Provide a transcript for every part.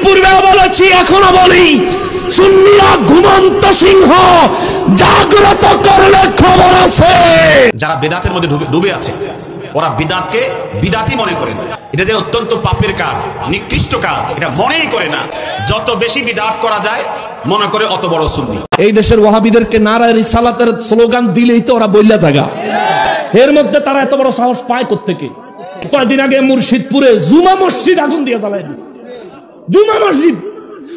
পূর্বেও বলেছি, এখনো বলি, সুন্নিরা ঘুমন্ত সিংহ, জাগ্রত করলে খবর আছে। যারা বিদআতের মধ্যে ডুবে আছে, ওরা বিদআতকে বিদআতই মনে করে না। এটা যে অত্যন্ত পাপের কাজ, নিকৃষ্ট কাজ, এটা মনেই করে না। যত বেশি বিদআত করা যায় মনে করে অত বড় সুন্নি। এই দেশের ওয়াহাবিদেরকে নারায়ে রিসালাতের স্লোগান দিলেই তো ওরা বইলা জায়গা। এর মধ্যে তারা এত বড় সাহস পায় কোত্থেকে? কয়েকদিন আগে মুর্শিদপুরে জুমা মসজিদ আগুন দিয়ে জ্বালায় দিয়েছে। জুমা মসজিদ,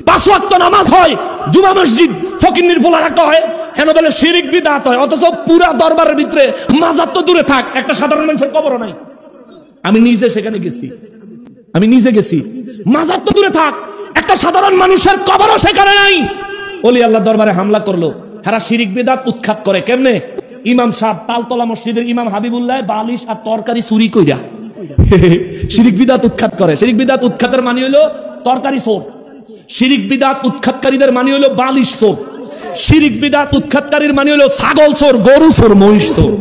5 ওয়াক্ত নামাজ হয়, জুমা মসজিদ ফকিন্নির ফোলা রাখা হয়, কেন বলে শিরিক বিদআত হয়। অথচ পুরা দরবারের ভিতরে মাজার তো দূরে থাক, একটা সাধারণ মানুষের কবরও নাই। আমি নিজে সেখানে গেছি, মাজার তো দূরে থাক, একটা সাধারণ মানুষের কবরও সেখানে নাই। ওলি আল্লাহ দরবারে হামলা করলো, হেরা শিরিক বিদআত উৎখাত করে কেমনে? ইমাম সাহেব তালতলা মসজিদের ইমাম হাবিবুল্লাহ বালিশ আর তরকারি চুরি কইরা শিরিক বিদআত উৎখাত করে। শিরিক বিদআত উৎখাতের মানে হলো তরকারি চোর, শিরিক বিদআত উৎখাতকারীদের মানে হলো বালিশ চোর, শিরিক বিদআত উৎখাতকারীর মানে হলো ছাগল চোর, গরু চোর, মহিষ চোর।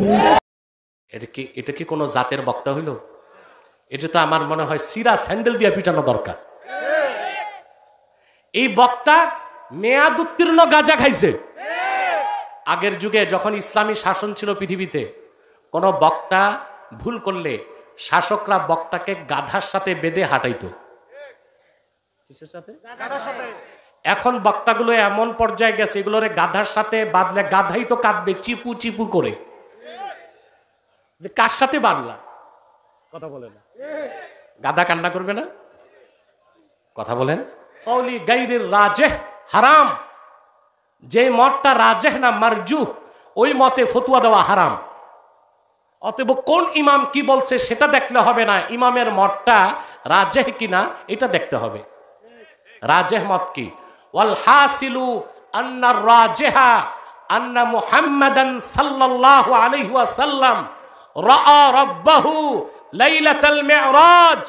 এটা কি কোনো জাতের বক্তা হইল? এটা তো আমার মনে হয় সিরা স্যান্ডেল দিয়ে পিটানো দরকার। এই বক্তা মেয়াদ উত্তীর্ণ গাঁজা খাইছে। আগের যুগে যখন ইসলামী শাসন ছিল পৃথিবীতে, কোন বক্তা ভুল করলে শাসকরা বক্তাকে গাধার সাথে বেঁধে হাঁটাইতো। কিসের সাথে? এখন বক্তাগুলো এমন পর্যায়ে গেছে, এগুলোরে গাধার সাথে বাঁধলে গাধাই তো কাঁদবে চিপু চিপু করে, যে কার সাথে বাঁধলা? কথা বলে না, গাধা কান্না করবে না? কথা বলেন। কওলি গায়রির রাজেহ হারাম, যে মতটা রাজেহ না মারজুহ, ওই মতে ফতোয়া দেওয়া হারাম। অতএব কোন ইমাম কি বলছে সেটা দেখলে হবে না, ইমামের মতটা রাজেহ কিনা এটা দেখতে হবে। রাজেহ মত কি? ওয়াল হাসিলু আন্নার রাজেহা আন্না মুহাম্মাদান সাল্লাল্লাহু আলাইহি ওয়াসাল্লাম রাআ রাব্বাহু লাইলাতাল মিরাজ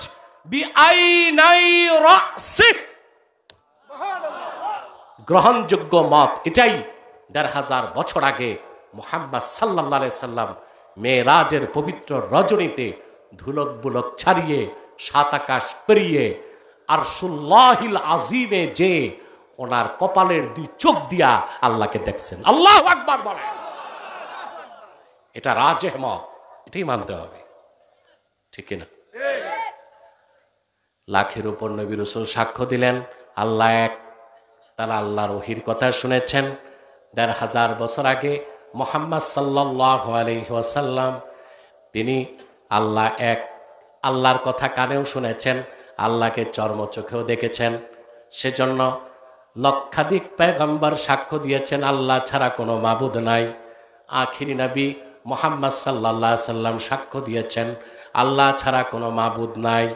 বিআইনাই রাসিহ। গ্রহণযোগ্য মত এটাই, ১৫০০ বছর আগে মুহাম্মদ সাল্লাল্লাহু আলাইহি সাল্লাম মেরাজের পবিত্র রজনীতে ধুলক বুলক ছাড়িয়ে ৭ আকাশ পেরিয়ে আরশুল্লাহিল আজিমে যে ওনার কপালের 2 চোখ দিয়া আল্লাহকে দেখছেন। আল্লাহু আকবার বলেন। এটা রাজেহ মত, এটাই মানতে হবে, ঠিক না? লাখের উপর নবী রাসূল সাক্ষ্য দিলেন আল্লাহ এক। তারা আল্লাহর ওহির কথা শুনেছেন ১৫০০ বছর আগে মুহাম্মদ সাল্লাল্লাহু আলাইহি ওয়াসাল্লাম, তিনি আল্লাহ এক, আল্লাহর কথা কানেও শুনেছেন, আল্লাহকে চর্মচোখেও দেখেছেন। সেজন্য লক্ষাধিক পয়গম্বর সাক্ষ্য দিয়েছেন আল্লাহ ছাড়া কোনো মাবুদ নাই। আখিরি নবী মুহাম্মদ সাল্লাল্লাহু আলাইহি সাল্লাম সাক্ষ্য দিয়েছেন আল্লাহ ছাড়া কোনো মাবুদ নাই।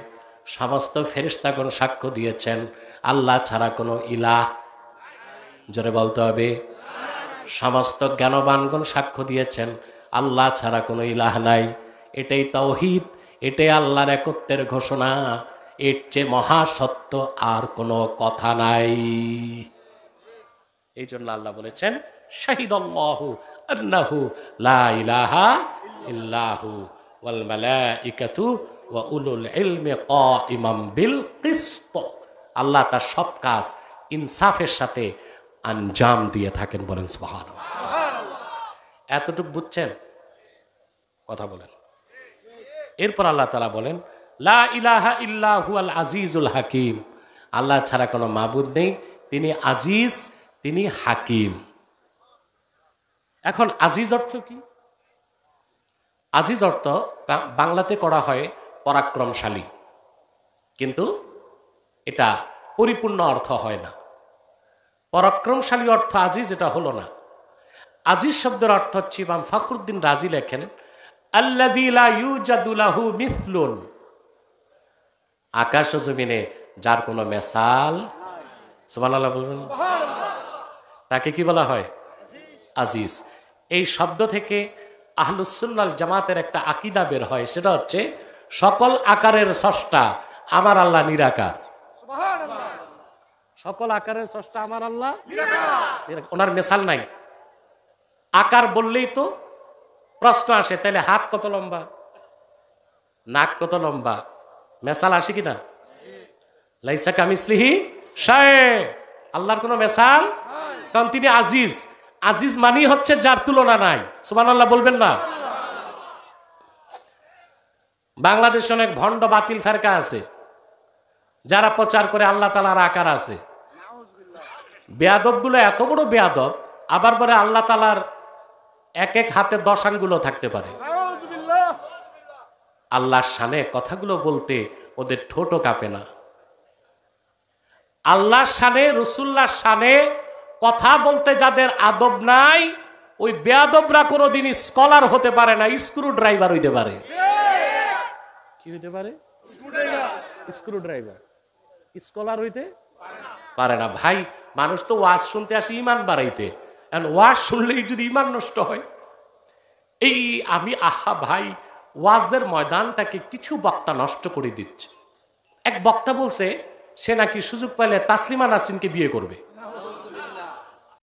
সমস্ত ফেরেশতাগণ সাক্ষ্য দিয়েছেন আল্লাহ ছাড়া কোনো ইলাহ, জোরে বলতে হবে, সমস্ত জ্ঞানবানগণ সাক্ষ্য দিয়েছেন আল্লাহ ছাড়া কোনো ইলাহ নাই। এটাই তাওহীদ, এটাই আল্লাহর একত্বের ঘোষণা। এর চেয়ে মহাসত্য আর কোনো কথা নাই। এই জন্য আল্লাহ বলেছেন শাহিদাল্লাহু আন্নাহু লা ইলাহা ইল্লাহু ওয়াল মালাইকাতু ওয়া উলুল ইলমি কাইমাম বিল কিসত। আল্লাহ তার সব কাজ ইনসাফের সাথে আঞ্জাম দিয়ে থাকেন, বলেন সুবহানাল্লাহ। এতটুকু বুঝছেন? কথা বলেন। এরপর আল্লাহ তাআলা বলেন লা ইলাহা ইল্লা হুয়াল আজিজুল হাকিম। আল্লাহ ছাড়া কোনো মাবুদ নেই, তিনি আজিজ, তিনি হাকিম। এখন আজিজ অর্থ কি? আজিজ অর্থ বাংলাতে করা হয় পরাক্রমশালী, কিন্তু এটা পরিপূর্ণ অর্থ হয় না। পরাক্রমশালী অর্থ আজিজ এটা হলো না। আজিজ শব্দের অর্থ হচ্ছে, ইমাম ফখরুদ্দিন রাজি লেখেন আল্লাযী লা ইউজাদু লাহু মিসলুন, আকাশ ও জমিনে যার কোনো মেসাল। সুবহানাল্লাহ বলবেন। তাকে কি বলা হয়? আজিজ। এই শব্দ থেকে আহলুস সুন্নাহ ওয়াল জামাতের একটা আকীদা বের হয়, সেটা হচ্ছে সকল আকারের স্রষ্টা আমার আল্লাহ নিরাকার। সুবহানাল্লাহ। সকল আকারের স্রষ্টা আমার আল্লাহ নিরাকার, ওনার মেসাল নাই। আকার বললেই তো প্রশ্ন আসে, তাহলে হাত কত লম্বা, নাক কত লম্বা, মেসাল আসে কিনা? লাইসা কামিসলিহি শায়, আল্লাহর কোনো মেসাল, কারণ তিনি আজিজ। আজিজ মানেই হচ্ছে যার তুলনা নাই। সুবহানাল্লাহ বলবেন না? বাংলাদেশে অনেক ভণ্ড বাতিল ফেরকা আছে যারা প্রচার করে আল্লাহ তাআলার আকার আছে। বেয়াদব গুলো এত বড় বেয়াদব, আবার বলে আল্লাহ তাআলার এক এক হাতে 10 আঙ্গুলও থাকতে পারে। আল্লাহর শানে কথাগুলো বলতে ওদের ঠোঁটও কাঁপে না। আল্লাহর শানে, রাসূলুল্লাহর শানে কথা বলতে যাদের আদব নাই, ওই বেয়াদবরা কোনোদিন স্কলার হতে পারে না, স্ক্রু ড্রাইভার হইতে পারে। কি হইতে পারে? স্ক্রু ড্রাইভার, স্কলার হইতে পারে না। ভাই, মানুষ তো ওয়াজ শুনতে আসে ইমান বাড়াইতে, ওয়াজ শুনলেই যদি ইমান নষ্ট হয়, এই আমি ভাই, ওয়াজের ময়দানটাকে কিছু বক্তা নষ্ট করে দিচ্ছে। এক বক্তা বলছে সে নাকি সুযোগ পাইলে তাসলিমা নাসরিনকে বিয়ে করবে।